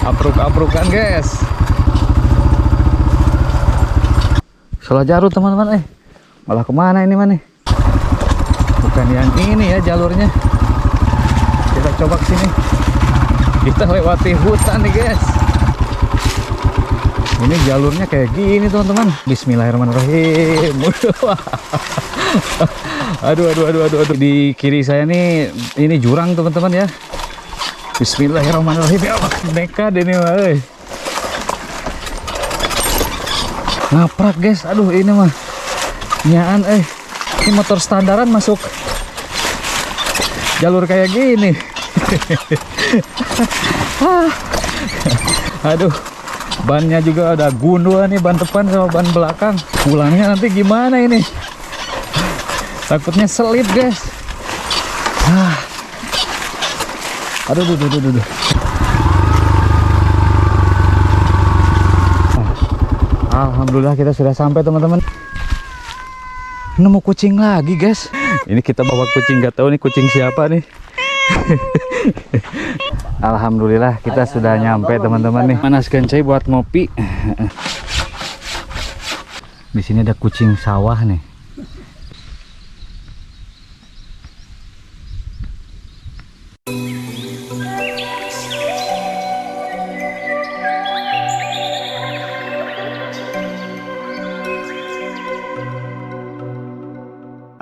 Abruk-abrukan guys. Salah jalur teman-teman. Malah kemana ini mana? Bukan yang ini ya jalurnya. Kita coba ke sini. Kita lewati hutan nih guys. Ini jalurnya kayak gini teman-teman. Bismillahirrahmanirrahim. Aduh. Di kiri saya nih ini jurang teman-teman ya. Bismillahirrahmanirrahim. Ya Allah, nekat ini mah. Ngaprak guys. Aduh ini mah. Nyaan ini motor standaran masuk jalur kayak gini. Aduh, bannya juga ada gundul nih, ban depan sama ban belakang. Pulangnya nanti gimana ini? Takutnya selip guys. Aduh. Alhamdulillah kita sudah sampai teman-teman. Nemu kucing lagi guys. Ini kita bawa kucing, nggak tahu nih kucing siapa nih. Alhamdulillah kita sudah nyampe teman-teman nih. Manaskan cai buat ngopi. Di sini ada kucing sawah nih.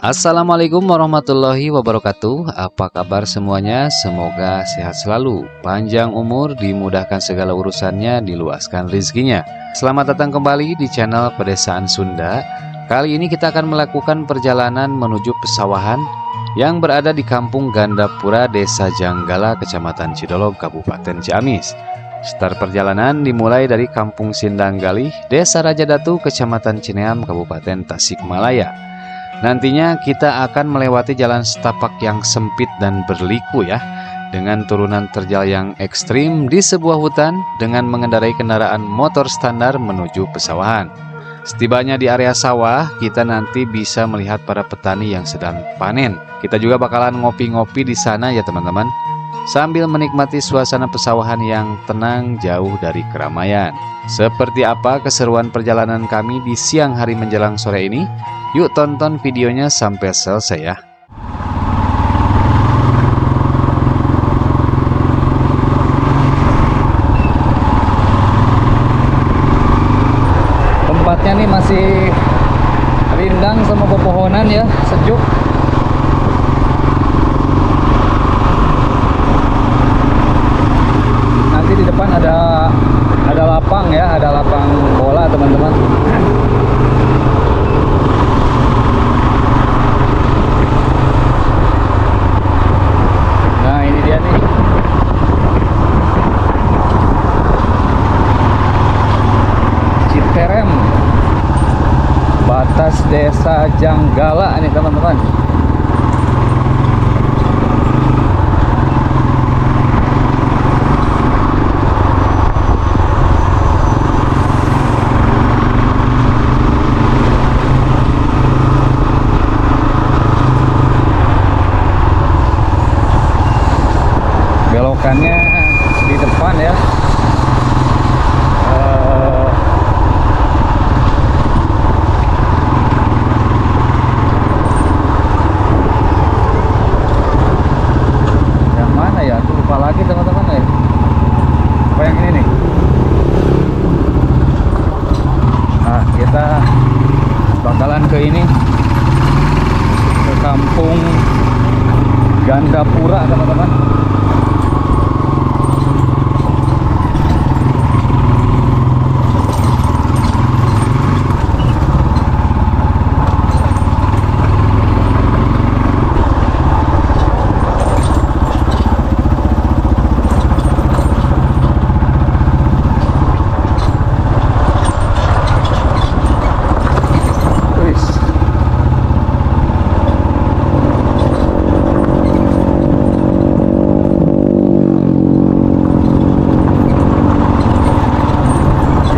Assalamualaikum warahmatullahi wabarakatuh. Apa kabar semuanya? Semoga sehat selalu, panjang umur, dimudahkan segala urusannya, diluaskan rezekinya. Selamat datang kembali di channel Pedesaan Sunda. Kali ini kita akan melakukan perjalanan menuju pesawahan yang berada di Kampung Gandapura, Desa Janggala, Kecamatan Cidolog, Kabupaten Ciamis. Start perjalanan dimulai dari Kampung Sindanggalih, Desa Rajadatu, Kecamatan Cineam, Kabupaten Tasikmalaya. Nantinya kita akan melewati jalan setapak yang sempit dan berliku ya, dengan turunan terjal yang ekstrim di sebuah hutan dengan mengendarai kendaraan motor standar menuju pesawahan. Setibanya di area sawah, kita nanti bisa melihat para petani yang sedang panen. Kita juga bakalan ngopi-ngopi di sana ya teman-teman, sambil menikmati suasana pesawahan yang tenang jauh dari keramaian. Seperti apa keseruan perjalanan kami di siang hari menjelang sore ini? Yuk tonton videonya sampai selesai ya. Tempatnya nih masih rindang sama pepohonan ya, sejuk. Nanti di depan ada lapang ya, ada lapang bola teman-teman. Nah ini dia nih. Citerem, batas Desa Janggala nih teman-teman. Belokannya di depan ya. Yang mana ya? Aku lupa lagi teman-teman ya. Apa yang ini nih? Nah, kita bakalan ke ini, ke Kampung Gandapura teman-teman.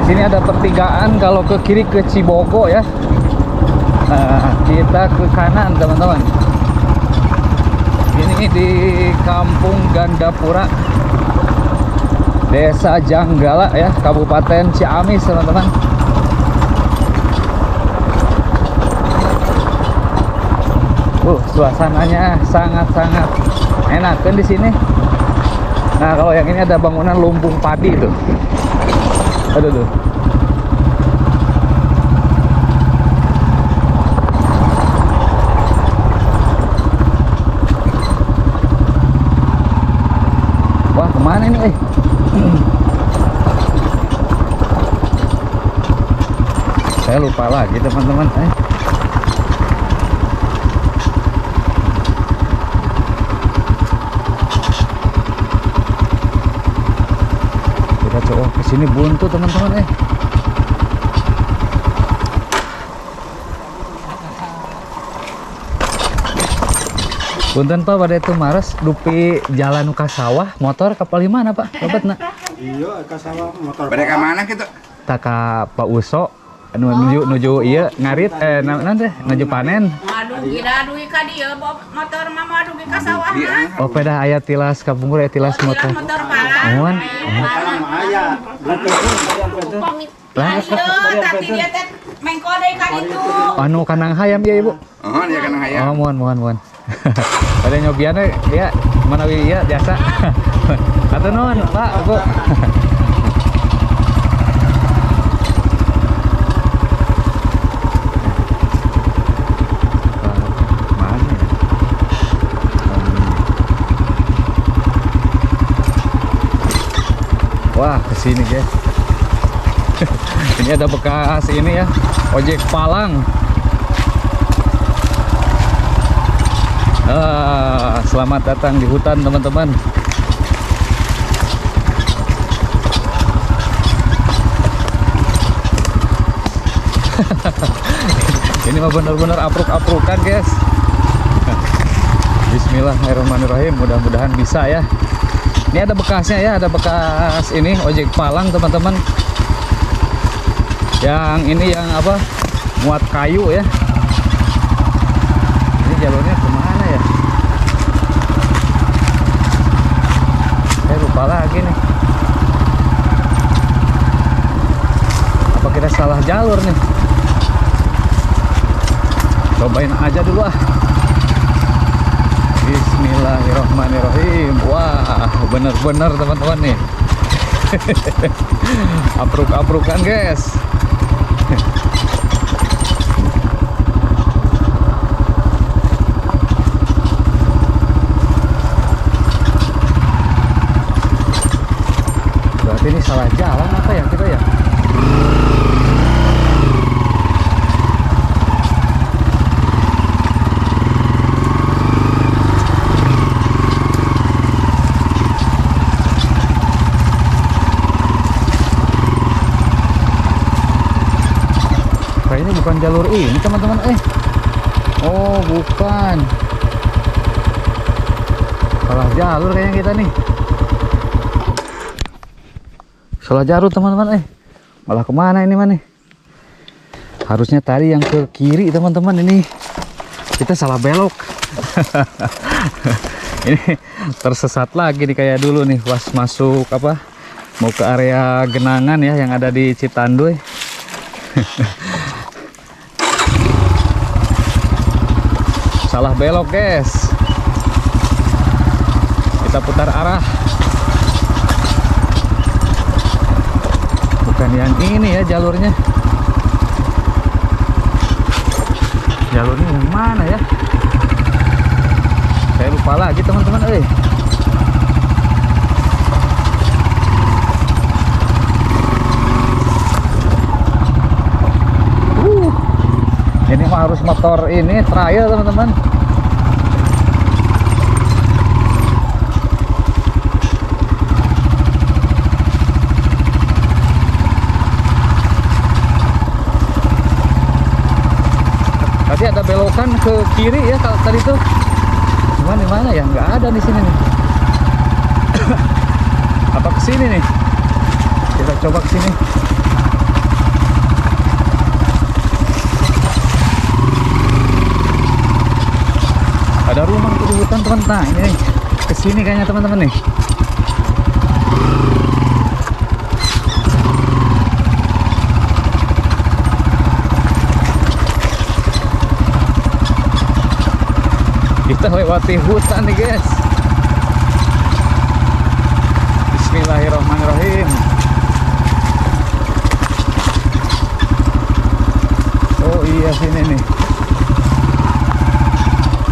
Sini ada pertigaan, kalau ke kiri ke Cibogo ya. Nah, kita ke kanan teman-teman. Ini di Kampung Gandapura, Desa Janggala ya, Kabupaten Ciamis teman-teman. Suasananya sangat-sangat enak kan di sini. Nah, kalau yang ini ada bangunan lumbung padi itu. Aduh tuh. Wah, kemana ini? Saya lupa lagi teman-teman. Kita coba kesini buntu teman-teman. Punten Pak, pada itu Mares dupi jalan ke sawah motor kapal mana Pak? Babat nak? Iya, ke sawah motor. Pada ke mana gitu? Tak ke Pak Uso nuju iya ngarit nanti nuju panen. Aduh, gila duit ka dia motor mama duit ka sawah mah. Oh, pada aya tilas kapungkur aya tilas motor. Motor palang. Mohon. Aya. Lah, Ayo, tapi dia teh mengkode ka ditu. anu kanang hayam ya Ibu. Oh, dia kan Oh, hayam. mohon. Pada nyobiannya ya mana ya jasa. Atau non Pak, Bu. Mana ya? Wah, kesini guys. Ini ada bekas ini ya, ojek palang. Selamat datang di hutan teman-teman. Ini mah benar-benar apruk-aprukan guys. Bismillahirrahmanirrahim, mudah-mudahan bisa ya. Ini ada bekasnya ya, ada bekas ini ojek palang teman-teman. Yang ini yang apa, muat kayu ya. Ini jalurnya kemana ya? Saya lupa lagi nih. Apa kita salah jalur nih? Cobain aja dulu ah. Bismillahirrahmanirrahim. Wah, bener-bener teman-teman nih. Apruk-aprukan guys. Berarti ini salah jalan apa ya kita ya? Kayaknya bukan jalur ini teman-teman. Oh, bukan. Salah jalur kayaknya kita nih. Salah jalur teman-teman. Malah kemana ini mana? Harusnya tadi yang ke kiri teman-teman, ini kita salah belok. Ini tersesat lagi nih kayak dulu nih pas masuk apa, mau ke area genangan ya yang ada di Citanduy. Salah belok guys. Kita putar arah. Bukan yang ini ya jalurnya. Jalurnya yang mana ya? Saya lupa lagi teman-teman. Ini mah harus motor ini trial teman-teman. Tadi ada belokan ke kiri ya kalau tadi tuh. Cuman di mana ya? Nggak ada di sini nih. Apa ke sini nih? Kita coba ke sini. Ada rumah tuh di hutan teman-teman. Nah, ini kesini kayaknya teman-teman nih. Kita lewati hutan nih guys. Bismillahirrahmanirrahim. Oh iya sini nih.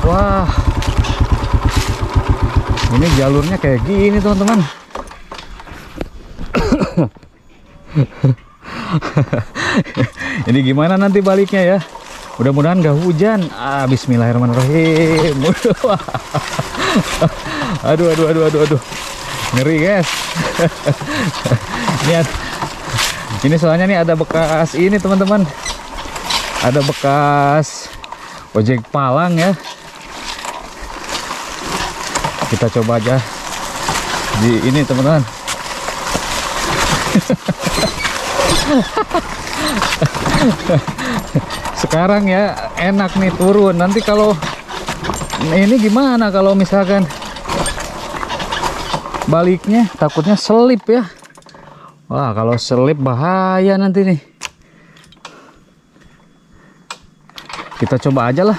Wah, ini jalurnya kayak gini teman-teman. Ini gimana nanti baliknya ya? Mudah-mudahan gak hujan. Bismillahirrahmanirrahim. Aduh. Ngeri guys. Ini soalnya nih ada bekas ini teman-teman. Ada bekas ojek palang ya. Kita coba aja di ini teman-teman. Sekarang ya enak nih turun. Nanti kalau ini gimana kalau misalkan baliknya, takutnya selip ya. Wah, kalau selip bahaya nanti nih. Kita coba aja lah.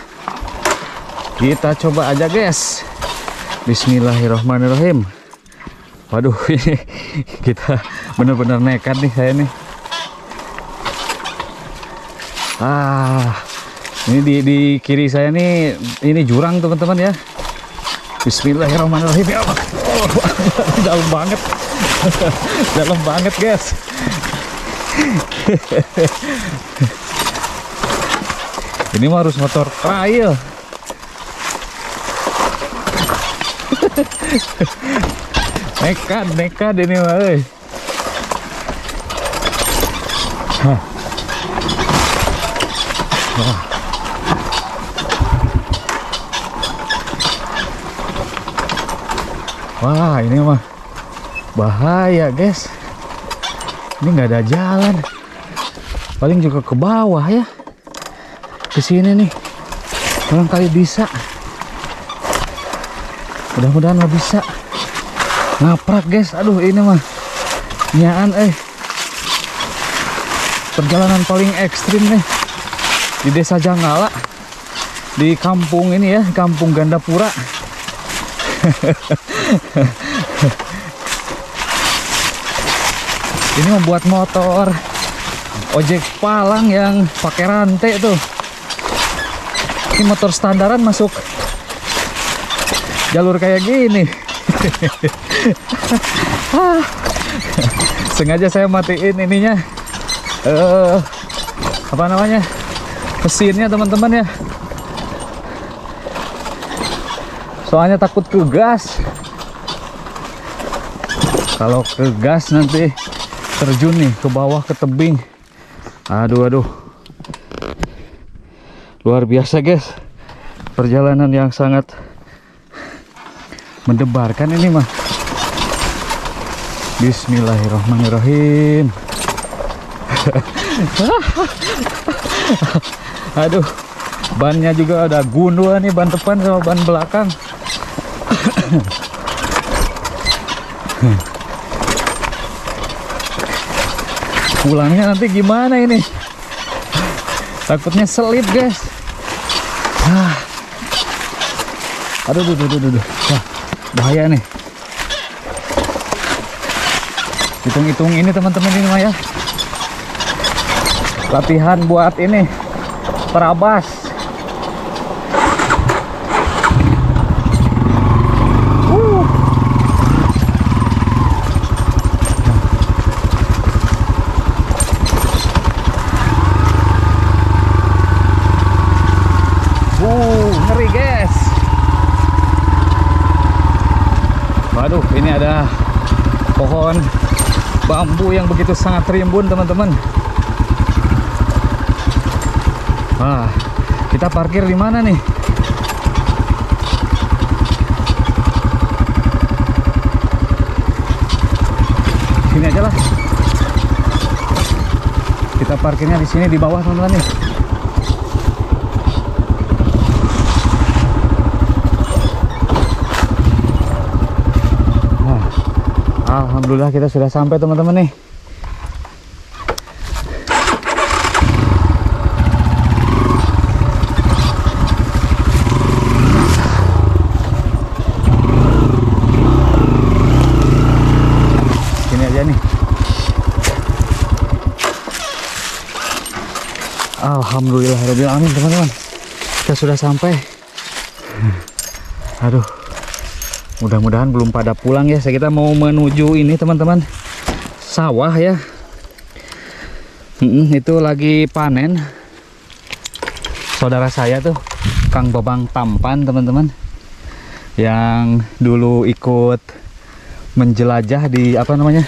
Kita coba aja guys. Bismillahirrahmanirrahim. Waduh, ini kita bener-bener nekat nih saya nih. Ini di kiri saya nih, ini jurang teman-teman ya. Bismillahirrahmanirrahim. Ya Allah. Oh, dalam banget. Dalam banget guys. Ini mah harus motor trail. Nekat ini mah. Wah, ini mah bahaya guys. Ini nggak ada jalan. Paling juga ke bawah ya. Ke sini nih. Barangkali bisa. Mudah-mudahan nggak bisa. Ngaprak guys. Aduh, ini mah nyaan perjalanan paling ekstrim nih di Desa Janggala, di kampung ini ya, Kampung Gandapura. Ini membuat motor ojek palang yang pakai rantai tuh. Ini motor standaran masuk jalur kayak gini. Sengaja saya matiin ininya, apa namanya, mesinnya teman-teman ya. Soalnya takut ke gas. Kalau ke gas nanti terjun nih ke bawah ke tebing. Aduh. Luar biasa guys. Perjalanan yang sangat mendebarkan ini mah. Bismillahirrahmanirrahim. Aduh, bannya juga ada gundul nih, ban depan sama ban belakang. Pulangnya nanti gimana ini? Takutnya selip guys. Aduh. Wah, bahaya nih. Hitung-hitung ini teman-teman ini mah ya. Latihan buat ini perabas. Ngeri guys. Waduh, ini ada pohon bambu yang begitu sangat rimbun teman-teman. Kita parkir di mana nih? Sini aja lah. Kita parkirnya di sini di bawah teman-teman nih. Alhamdulillah kita sudah sampai teman-teman nih. aja nih. Alhamdulillahirobbilalamin teman-teman. Kita sudah sampai. Aduh. Mudah-mudahan belum pada pulang ya. Kita mau menuju ini teman-teman. Sawah ya. Itu lagi panen. Saudara saya tuh Kang Babang Tampan teman-teman. Yang dulu ikut menjelajah di apa namanya?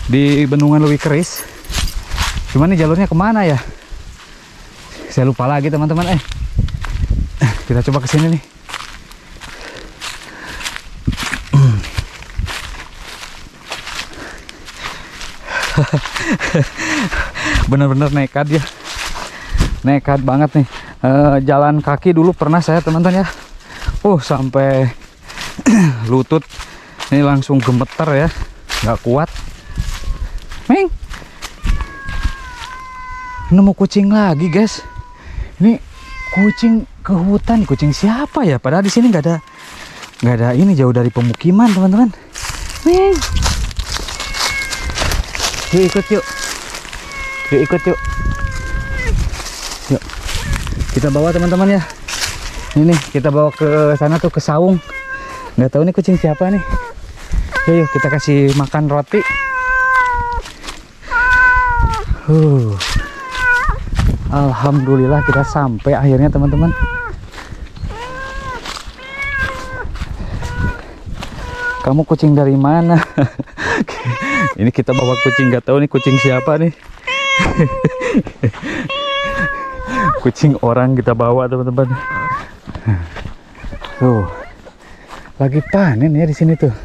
Di Bendungan Leuwi Keris. Cuman nih jalurnya kemana ya? Saya lupa lagi teman-teman. Kita coba ke sini nih. Bener-bener nekat ya. Nekat banget nih. Jalan kaki dulu pernah saya teman-teman ya. Sampai lutut ini langsung gemeter ya. Nggak kuat. Meng. Nemu kucing lagi guys. Ini kucing ke hutan. Kucing siapa ya? Padahal di sini nggak ada ini, jauh dari pemukiman teman-teman. Meng. Yuk ikut yuk. Yuk ikut yuk. Yuk. Kita bawa teman-teman ya. Ini kita bawa ke sana tuh, ke saung. Nggak tahu nih kucing siapa nih. Yuk kita kasih makan roti. Alhamdulillah kita sampai akhirnya teman-teman. Kamu kucing dari mana? Ini kita bawa kucing, nggak tahu nih kucing siapa nih. Kucing orang kita bawa teman-teman. Tuh, lagi panen ya di sini tuh.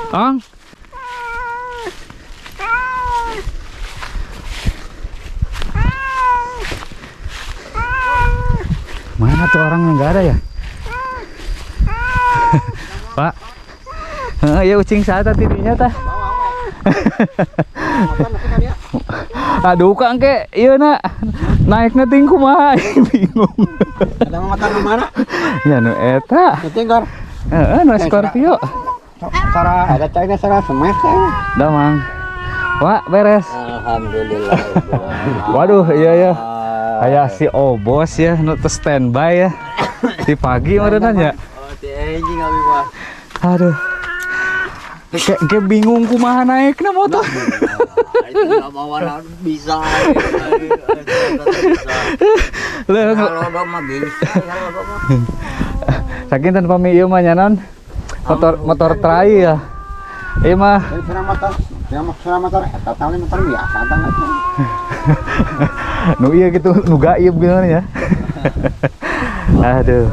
Ang, mana tuh orang yang nggak ada ya? Pak, ya kucing saya tidinya tah. Aduh kang ke, iya nak naiknya tingku mah, bingung. Ada makan mana? Ya nu eta. Tinggal. Nu Scorpio. Cara ada cainya cara semes kayaknya. Dah mang. Wah beres. Alhamdulillah. Waduh iya ya. Kayak si Obos ya, nu teu standby ya. Di pagi meureunna ya. Oh, ti anjing abi mah. Aduh. Kayak bingung kumaha naikna motor. Itu enggak bawa bisa. Kalau mah bisa, kalau mah. Sakinten pami ieu mah nyanon. Motor trai ya. Ieu mah Yang motor eta tali motor biasa banget. nu iya gitu, nu gaib gimana ya. Aduh.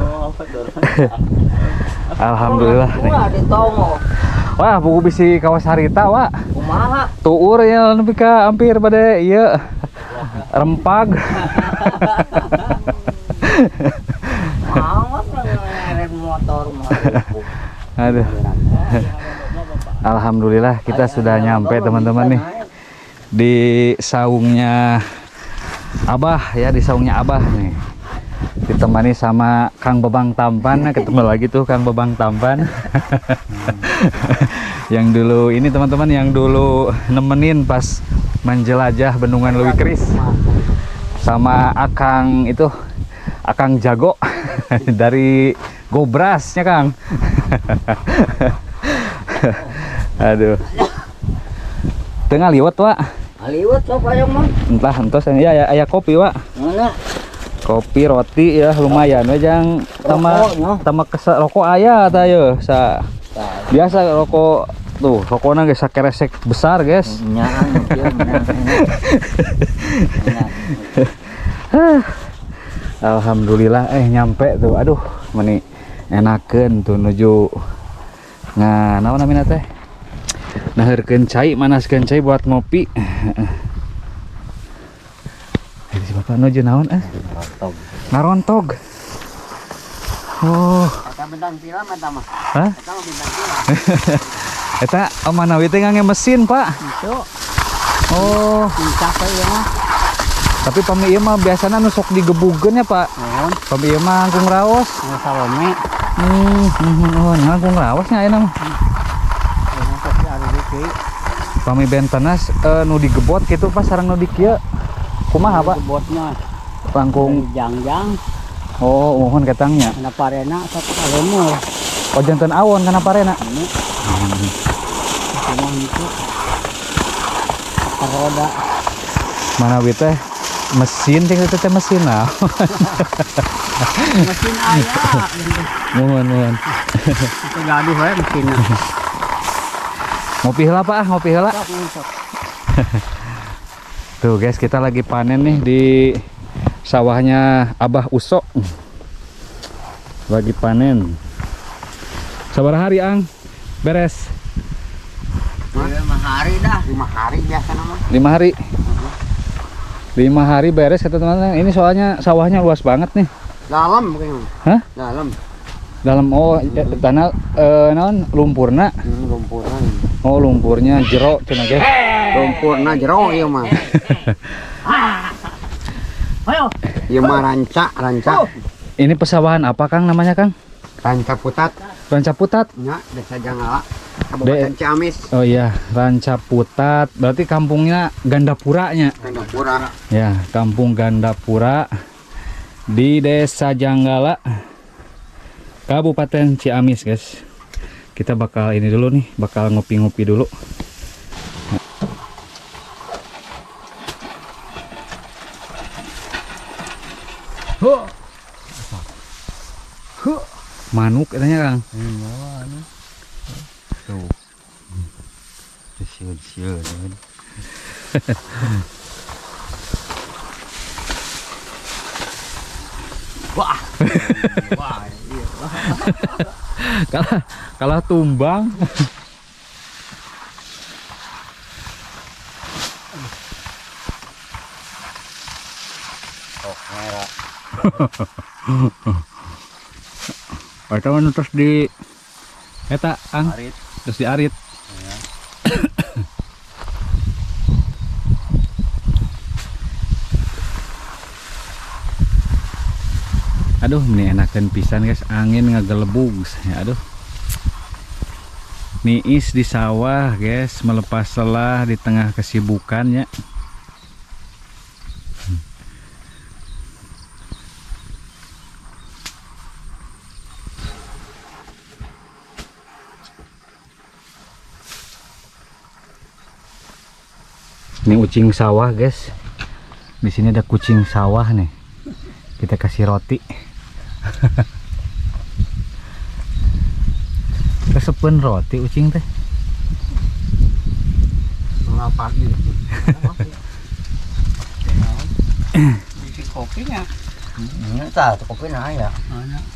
Alhamdulillah nih. Wah, buku bisi kawas harita, Wak. Kumaha? Tuur ya nepi ka hampir pada ieu rempag. Awas ngerem motor mah. Aduh. Alhamdulillah kita sudah nyampe teman-teman nih di saungnya Abah ya, di saungnya Abah nih. Ditemani sama Kang Babang Tampan. Ketemu lagi tuh Kang Babang Tampan. Yang dulu ini teman-teman, yang dulu nemenin pas menjelajah Bendungan Leuwi Keris. Sama Akang itu, Akang Jago dari Gobrasnya Kang. Aduh. Tengah liwat Wak. Aliwat sok aya mah. Entah entos ya aya kopi Wak. Mana? Kopi roti ya lumayan we jang tama rokok aya tah ye sa. Biasa rokok tuh, rokokna geus sakeresek besar guys. Nyaan kieu Alhamdulillah nyampe tuh. Aduh meni enakeun tuh nuju naon namina teh, naheurkeun cai, manaskeun cai buat ngopi. Si bapak nuju naon ngarontog. Oh eta bintang film eta mah. hah? Eta mah bintang film. Eta omanawi teh ngangge mesin pak. Itu Oh bisa teh ya mah. Tapi pami ieu mah biasana nu sok digebugeun ya, Pak. Naon? Pami ieu mah angkung raos. Anu salome. Angkung raosnya enak mah. Anu sok ada di kieu. Pami bentenas nu digebot kitu pas sareng nu di kieu. Kumaha, Pak? Botna Langkung. jangjang Oh, mohon ketangnya. kana parena sok alemur. Oh, janten awon kana parena. Cuma itu. Roda. Mana we teh mesin tinggal teh mesin nah. Mesin aya. Mohon. Itu gaduh we mesinna. Ngopi heula, Pak, ngopi heula. Tuh guys, kita lagi panen nih di sawahnya Abah Uso. Lagi panen. Sabaraha hari, Ang? Beres. 5 hari dah. 5 hari biasa mah. 5 hari. 5 hari beres kata teman-teman. Ini soalnya sawahnya luas banget nih. Dalam mungkin. Hah? Dalam. Dalam tanah naon lumpurna. Lumpurna. Oh, lumpurnya jero cenah guys. Lumpurna jero ieu mah. Ayo. Ieu mah ranca. Ini pesawahan apa, Kang, namanya, Kang? Ranca Putat. Ranca Putat. Nya Desa Janggala. Kabupaten Ciamis. Oh iya, Ranca Putat. Berarti kampungnya Gandapuranya. Gandapura. Ya, kampung Gandapura di Desa Janggala, Kabupaten Ciamis, guys. Kita bakal ini dulu nih, bakal ngopi-ngopi dulu. Manuk katanya, Kang. Tuh. Siun-siun. Wah. Wah, iya. Kalah tumbang. Oh, merah. Atau terus di eta, Ang. Arit. Terus diarit. Aduh, ini enakan pisan guys, angin ngagelebug ya. Aduh, niis di sawah guys, melepas lelah di tengah kesibukannya. Ini kucing sawah guys. Di sini ada kucing sawah nih. Kita kasih roti. Kesepen roti kucing teh. Ngapa gitu? Isi kopinya. Ini tak kopinya ya.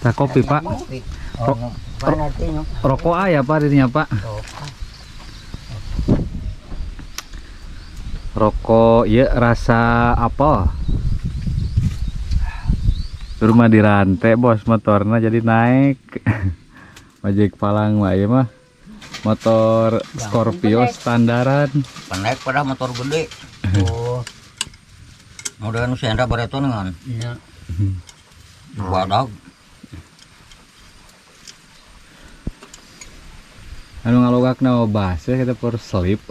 Tak kopi, Pak. Rokok ya, Pak, dirinya, Pak. Rokok ya rasa apa? Rumah dirantai bos, motornya jadi naik. Ojek palang mah ya mah. Motor Scorpio standaran. Naik pada motor gede. Oh. Modern senda bareton kan. Iya. Wadah. Anu ngalogakna bahasa kita per slip.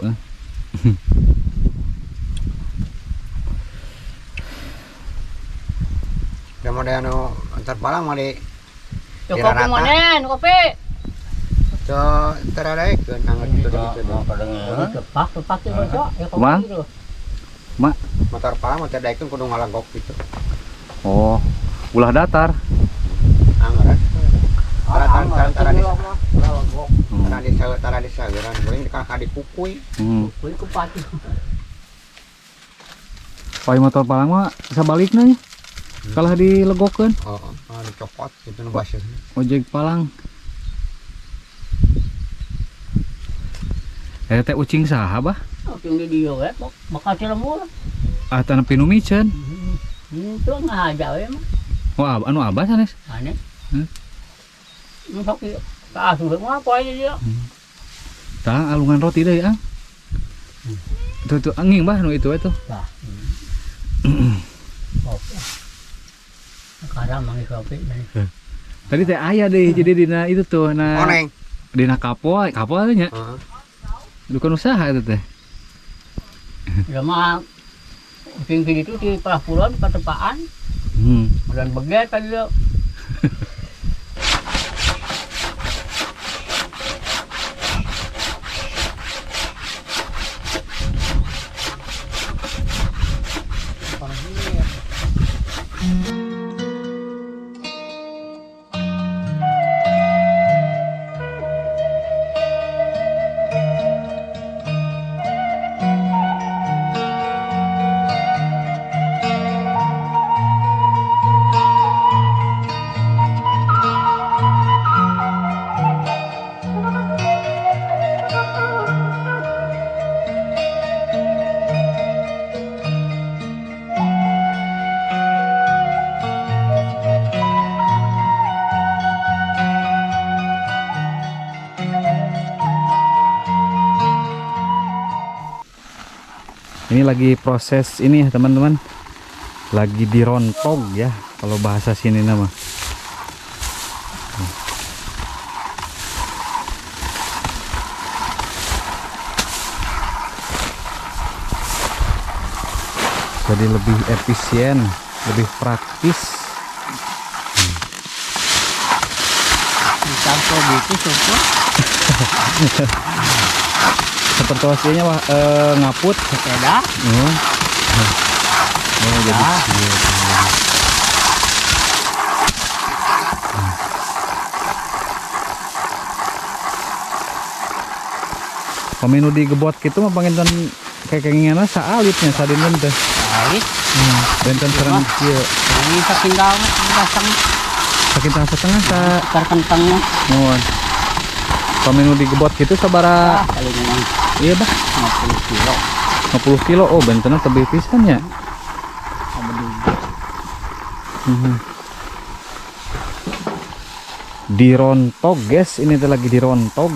Kemudian antar palang mah di Kopi monen, kopi. so teradaikeun anggar kitu gitu. Tepak itu bocok. Mang? Mak, Motor palang mah teradaikeun kudu ngalanggok gitu. oh, ulah datar. Anggar. Tara di sageran, boleh di kukui. Kuy ku pati. Pai motor palang mah sabalikna nya. Kalah dilegokeun. Oh, dicopot gitu nu baseuh. Ojek palang. Teh ucing saha bah? Kucing di dieu we, bakal cilembur. Ah tanah pinu micen. Itu ngahaja we mah. Oh, anu abah sanes. Aneh. Hmm? Sok ieu. Ka asuh mah poe dia. Tah alungan roti deui, Ang. Itu anging bah nu itu. Tah. Oke. Sekarang manggil kopi nih. Tadi teh aya deh jadi dina itu tuh na Oneng. dina kapal nya. Bukan usaha itu teh. Ya mah tinggi itu di pelabuhan ketepaan dan beget tadi lo. Ini lagi proses ini ya teman-teman, lagi dirontog ya kalau bahasa sini nama. Jadi lebih efisien, lebih praktis. Campur gitu susu. Seperti aslinya ngaput. Sepeda. Jadi paminu digebot gitu mah panginten kayak kengingan saalitnya sadinen teh. Baik. Benten serang kieu. Ini sakindal pasang Sakitar setengah sa terkentangnya. nuhun. Paminu digebot gitu sabara Kali memang iya bah 50 kilo. 50 kilo. Oh bentennya tebih pisan ya. Dirontog guys, ini tuh lagi dirontog.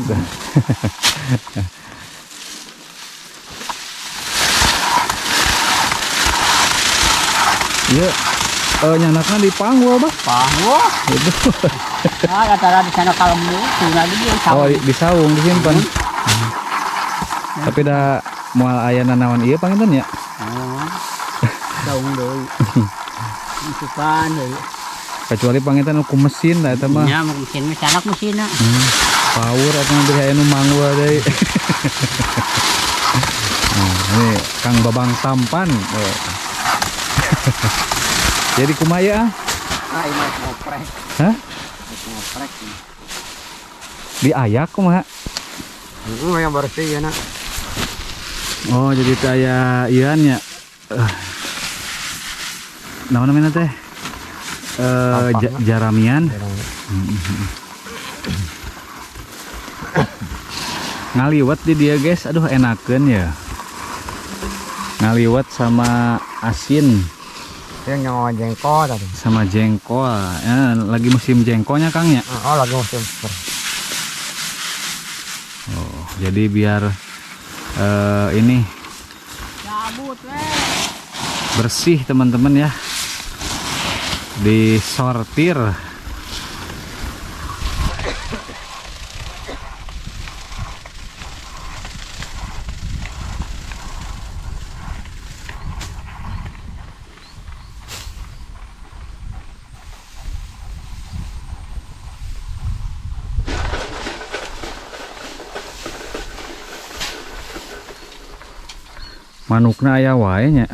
Iya, nyanaknya di panggul bah. Wah, Itu. nah rata-rata di sana kalemu, tuna dia Oh, sawi. di saung disimpan. Tapi dah mual ayana naon iya panginten ya. Oh. Daun deui. Isupan deui. Kecuali panginten ku mesin lah eta mah. Nya mesin sanak mesinna. Power atau nanti aya nu manggul deui. Nah, ini Kang Babang Tampan. Oh. Jadi kumaya. Ah, ini ngoprek. Hah? Ngoprek. Diayak kumaha? Yang bersih ya nak. Oh, jadi teh aya ieuan nya. Naon namanya teh? Jaramian. Ngaliwat di dia guys, aduh enakeun ya. Ngaliwat sama asin. Yang nyawa jengkol tadi. Sama jengkol. Lagi musim jengkolnya Kang ya. Oh, lagi musim. Oh, jadi biar ini bersih teman-teman ya. Disortir. Manukna aya wae nya.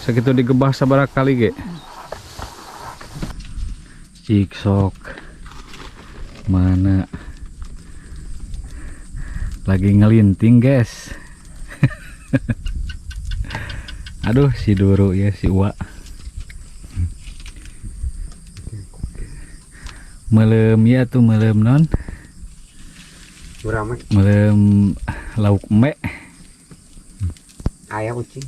Sakitu digebah sabaraha kali ge. Ciksok. Mana lagi ngelinting, guys. Aduh, si Duru ya, si Uwa. Melem ya tuh, melem non. Berapa? Melem lauk me. Ayah kucing.